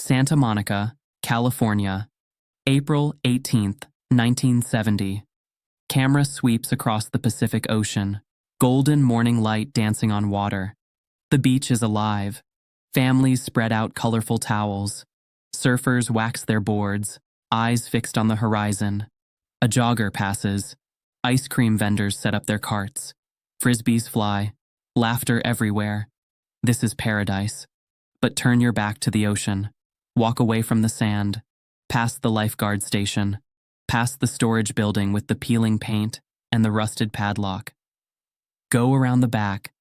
Santa Monica, California, April 18th, 1970. Camera sweeps across the Pacific Ocean, golden morning light dancing on water. The beach is alive. Families spread out colorful towels. Surfers wax their boards, eyes fixed on the horizon. A jogger passes. Ice cream vendors set up their carts. Frisbees fly. Laughter everywhere. This is paradise. But turn your back to the ocean. Walk away from the sand. Past the lifeguard station. Past the storage building with the peeling paint and the rusted padlock. Go around the back.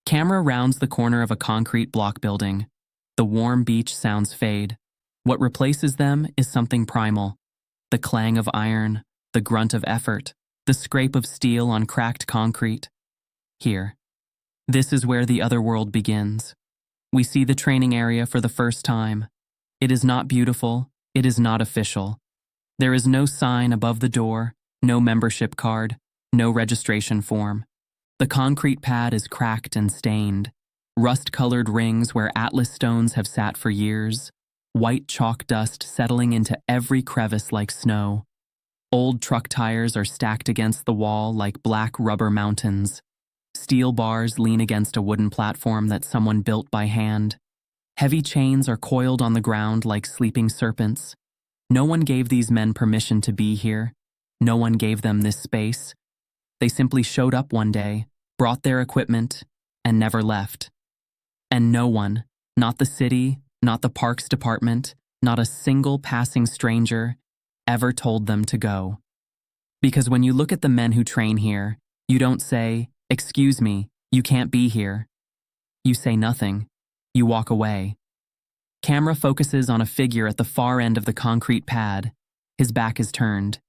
Camera rounds the corner of a concrete block building. The warm beach sounds fade. What replaces them is something primal. The clang of iron, the grunt of effort, the scrape of steel on cracked concrete. Here. This is where the other world begins. We see the training area for the first time. It is not beautiful. It is not official. There is no sign above the door, no membership card, no registration form. The concrete pad is cracked and stained. Rust-colored rings where atlas stones have sat for years. White chalk dust settling into every crevice like snow. Old truck tires are stacked against the wall like black rubber mountains. Steel bars lean against a wooden platform that someone built by hand. Heavy chains are coiled on the ground like sleeping serpents. No one gave these men permission to be here. No one gave them this space. They simply showed up one day, brought their equipment, and never left. And no one, not the city, not the parks department, not a single passing stranger, ever told them to go. Because when you look at the men who train here, you don't say, "Excuse me, you can't be here." You say nothing. You walk away. Camera focuses on a figure at the far end of the concrete pad. His back is turned.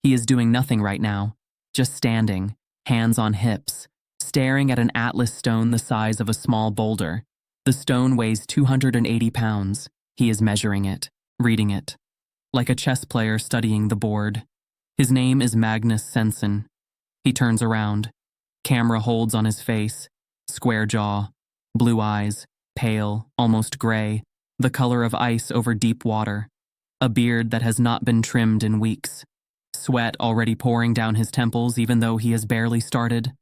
He is doing nothing right now, just standing, hands on hips, staring at an atlas stone the size of a small boulder. The stone weighs 280 pounds. He is measuring it, reading it, like a chess player studying the board. His name is Magnus Sensen. He turns around. Camera holds on his face, square jaw, blue eyes, pale, almost gray, the color of ice over deep water, a beard that has not been trimmed in weeks, sweat already pouring down his temples even though he has barely started.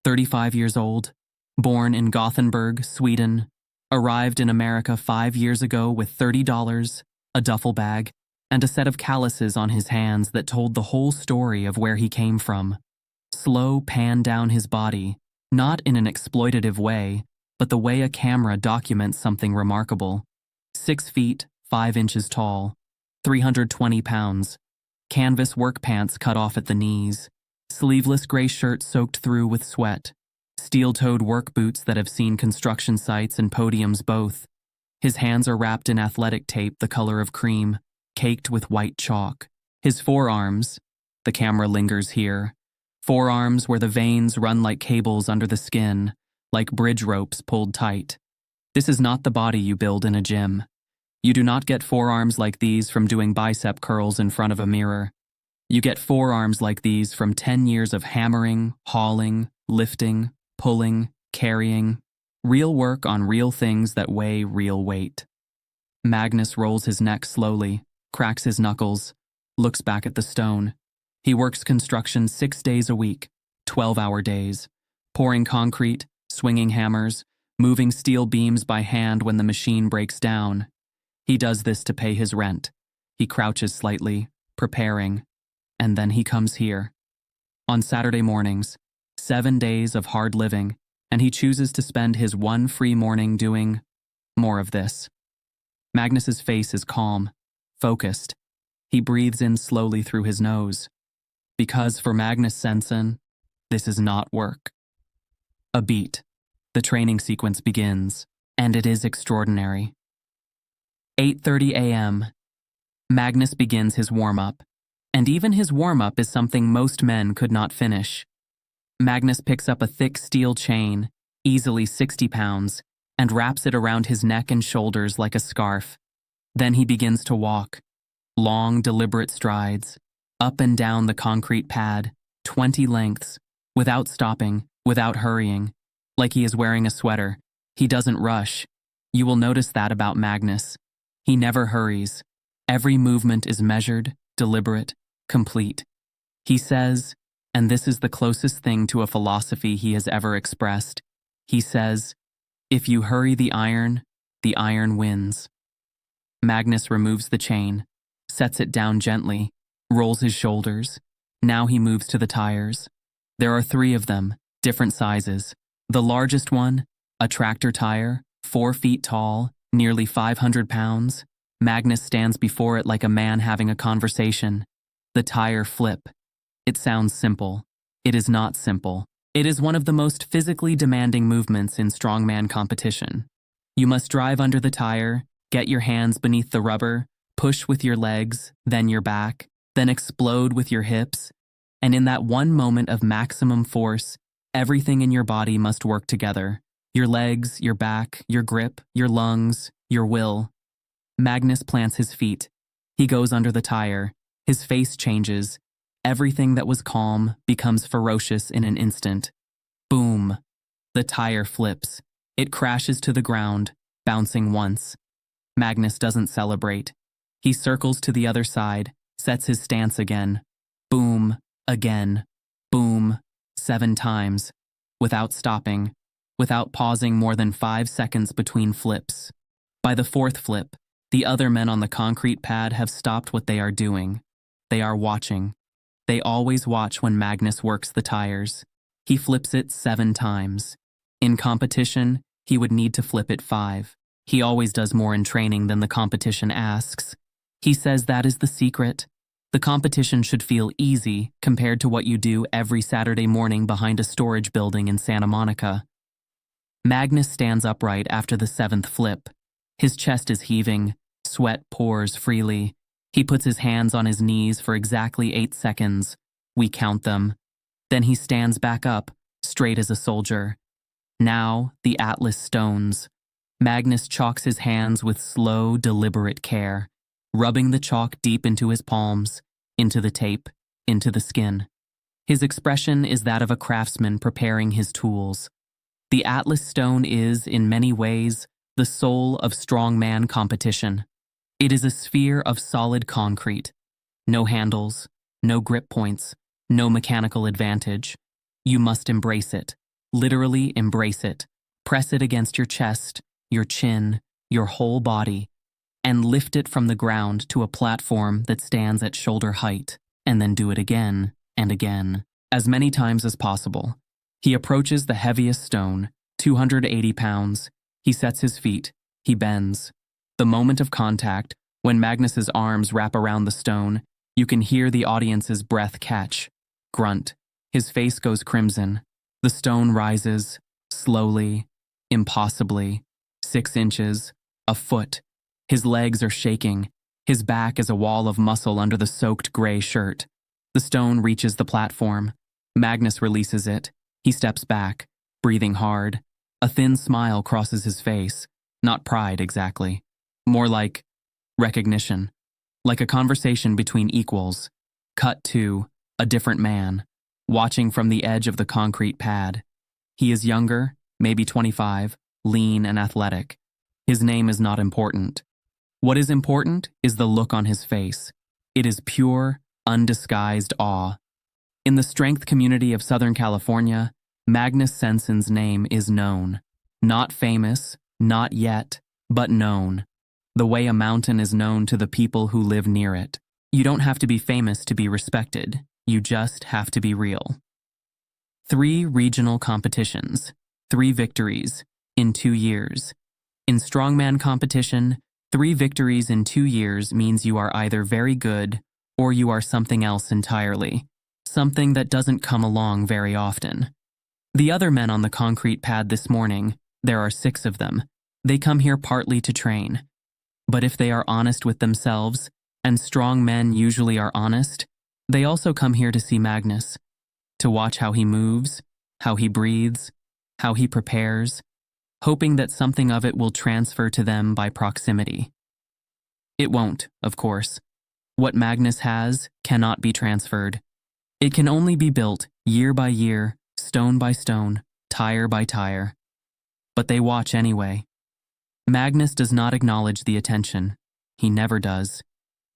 35 years old, born in Gothenburg, Sweden, arrived in America 5 years ago with $30, a duffel bag, and a set of calluses on his hands that told the whole story of where he came from. Slow pan down his body, not in an exploitative way, but the way a camera documents something remarkable. 6 feet, 5 inches tall, 320 pounds, canvas work pants cut off at the knees, sleeveless gray shirt soaked through with sweat, steel-toed work boots that have seen construction sites and podiums both. His hands are wrapped in athletic tape the color of cream, caked with white chalk. His forearms, the camera lingers here, forearms where the veins run like cables under the skin, like bridge ropes pulled tight. This is not the body you build in a gym. You do not get forearms like these from doing bicep curls in front of a mirror. You get forearms like these from 10 years of hammering, hauling, lifting, pulling, carrying, real work on real things that weigh real weight. Magnus rolls his neck slowly, cracks his knuckles, looks back at the stone. He works construction 6 days a week, 12-hour days, pouring concrete, swinging hammers, moving steel beams by hand when the machine breaks down. He does this to pay his rent. He crouches slightly, preparing, and then he comes here. On Saturday mornings, 7 days of hard living, and he chooses to spend his one free morning doing more of this. Magnus's face is calm, focused. He breathes in slowly through his nose. Because for Magnus Sensen, this is not work. A beat. The training sequence begins, and it is extraordinary. 8:30 a.m. Magnus begins his warm-up, and even his warm-up is something most men could not finish. Magnus picks up a thick steel chain, easily 60 pounds, and wraps it around his neck and shoulders like a scarf. Then he begins to walk, long, deliberate strides, up and down the concrete pad, 20 lengths, without stopping, without hurrying, like he is wearing a sweater. He doesn't rush. You will notice that about Magnus. He never hurries. Every movement is measured, deliberate, complete. He says, and this is the closest thing to a philosophy he has ever expressed, he says, "If you hurry the iron wins." Magnus removes the chain, sets it down gently, rolls his shoulders. Now he moves to the tires. There are 3 of them, different sizes. The largest one, a tractor tire, 4 feet tall, nearly 500 pounds. Magnus stands before it like a man having a conversation. The tire flip. It sounds simple. It is not simple. It is one of the most physically demanding movements in strongman competition. You must drive under the tire, get your hands beneath the rubber, push with your legs, then your back, then explode with your hips. And in that one moment of maximum force, everything in your body must work together. Your legs, your back, your grip, your lungs, your will. Magnus plants his feet. He goes under the tire. His face changes. Everything that was calm becomes ferocious in an instant. Boom. The tire flips. It crashes to the ground, bouncing once. Magnus doesn't celebrate. He circles to the other side, sets his stance again. Boom. Again. Boom. 7 times. Without stopping. Without pausing more than 5 seconds between flips. By the 4th flip, the other men on the concrete pad have stopped what they are doing. They are watching. They always watch when Magnus works the tires. He flips it 7 times. In competition, he would need to flip it 5. He always does more in training than the competition asks. He says that is the secret. The competition should feel easy compared to what you do every Saturday morning behind a storage building in Santa Monica. Magnus stands upright after the 7th flip. His chest is heaving. Sweat pours freely. He puts his hands on his knees for exactly 8 seconds. We count them. Then he stands back up, straight as a soldier. Now, the Atlas stones. Magnus chalks his hands with slow, deliberate care, rubbing the chalk deep into his palms, into the tape, into the skin. His expression is that of a craftsman preparing his tools. The Atlas stone is, in many ways, the soul of strongman competition. It is a sphere of solid concrete. No handles, no grip points, no mechanical advantage. You must embrace it, literally embrace it. Press it against your chest, your chin, your whole body, and lift it from the ground to a platform that stands at shoulder height, and then do it again and again, as many times as possible. He approaches the heaviest stone, 280 pounds. He sets his feet. He bends. The moment of contact, when Magnus's arms wrap around the stone, you can hear the audience's breath catch, grunt. His face goes crimson. The stone rises, slowly, impossibly, 6 inches, a foot. His legs are shaking. His back is a wall of muscle under the soaked gray shirt. The stone reaches the platform. Magnus releases it. He steps back, breathing hard. A thin smile crosses his face. Not pride, exactly. More like recognition. Like a conversation between equals. Cut to a different man, watching from the edge of the concrete pad. He is younger, maybe 25, lean and athletic. His name is not important. What is important is the look on his face. It is pure, undisguised awe. In the strength community of Southern California, Magnus Sensen's name is known. Not famous, not yet, but known. The way a mountain is known to the people who live near it. You don't have to be famous to be respected. You just have to be real. 3 regional competitions, 3 victories, in 2 years. In strongman competition, 3 victories in 2 years means you are either very good or you are something else entirely. Something that doesn't come along very often. The other men on the concrete pad this morning, there are 6 of them. They come here partly to train. But if they are honest with themselves, and strong men usually are honest, they also come here to see Magnus, to watch how he moves, how he breathes, how he prepares, hoping that something of it will transfer to them by proximity. It won't, of course. What Magnus has cannot be transferred. It can only be built year by year, stone by stone, tire by tire. But they watch anyway. Magnus does not acknowledge the attention. He never does.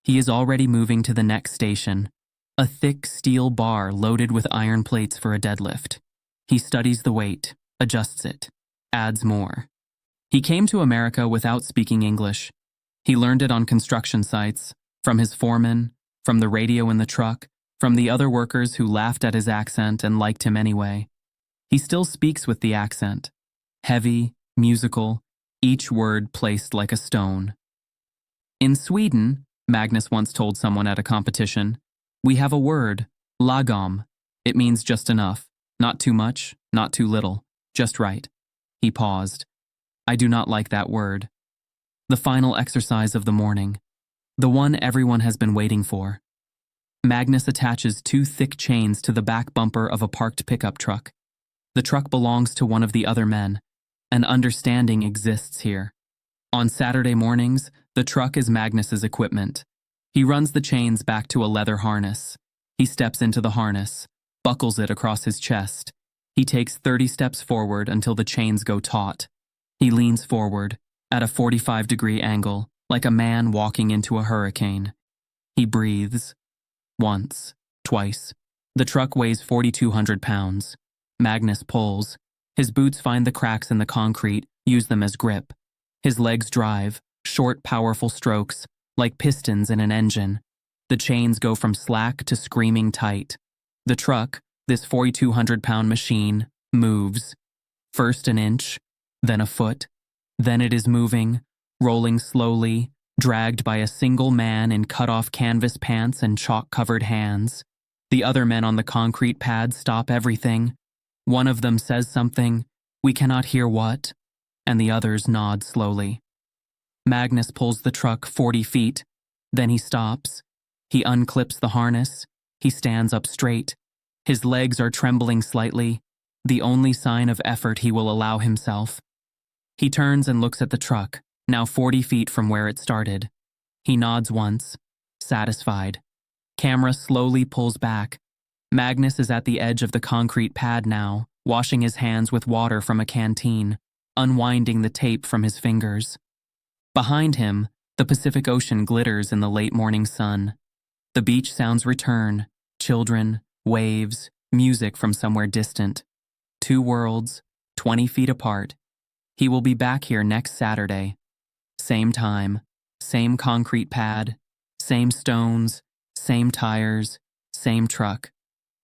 He is already moving to the next station, a thick steel bar loaded with iron plates for a deadlift. He studies the weight, adjusts it, adds more. He came to America without speaking English. He learned it on construction sites, from his foreman, from the radio in the truck, from the other workers who laughed at his accent and liked him anyway. He still speaks with the accent. Heavy, musical, each word placed like a stone. In Sweden, Magnus once told someone at a competition, we have a word, lagom. It means just enough, not too much, not too little, just right. He paused. I do not like that word. The final exercise of the morning, the one everyone has been waiting for. Magnus attaches 2 thick chains to the back bumper of a parked pickup truck. The truck belongs to one of the other men. An understanding exists here. On Saturday mornings, the truck is Magnus's equipment. He runs the chains back to a leather harness. He steps into the harness, buckles it across his chest. He takes 30 steps forward until the chains go taut. He leans forward, at a 45-degree angle, like a man walking into a hurricane. He breathes. Once, twice. The truck weighs 4,200 pounds. Magnus pulls. His boots find the cracks in the concrete, use them as grip. His legs drive, short, powerful strokes, like pistons in an engine. The chains go from slack to screaming tight. The truck, this 4,200-pound machine, moves. First an inch, then a foot. Then it is moving, rolling slowly, dragged by a single man in cut-off canvas pants and chalk-covered hands. The other men on the concrete pad stop everything. One of them says something, we cannot hear what, and the others nod slowly. Magnus pulls the truck 40 feet, then he stops. He unclips the harness. He stands up straight. His legs are trembling slightly, the only sign of effort he will allow himself. He turns and looks at the truck, now 40 feet from where it started. He nods once, satisfied. Camera slowly pulls back. Magnus is at the edge of the concrete pad now, washing his hands with water from a canteen, unwinding the tape from his fingers. Behind him, the Pacific Ocean glitters in the late morning sun. The beach sounds return, children, waves, music from somewhere distant. 2 worlds, 20 feet apart. He will be back here next Saturday. Same time, same concrete pad, same stones, same tires, same truck.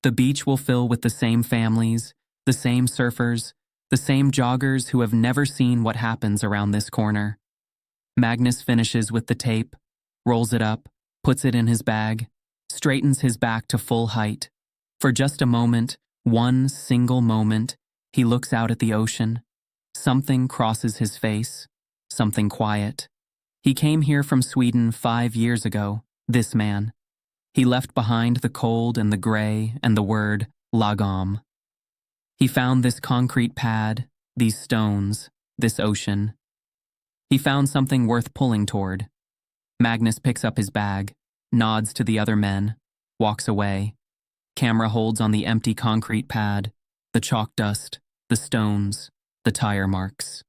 The beach will fill with the same families, the same surfers, the same joggers who have never seen what happens around this corner. Magnus finishes with the tape, rolls it up, puts it in his bag, straightens his back to full height. For just a moment, one single moment, he looks out at the ocean. Something crosses his face, something quiet. He came here from Sweden 5 years ago, this man. He left behind the cold and the gray and the word lagom. He found this concrete pad, these stones, this ocean. He found something worth pulling toward. Magnus picks up his bag, nods to the other men, walks away. Camera holds on the empty concrete pad, the chalk dust, the stones, the tire marks.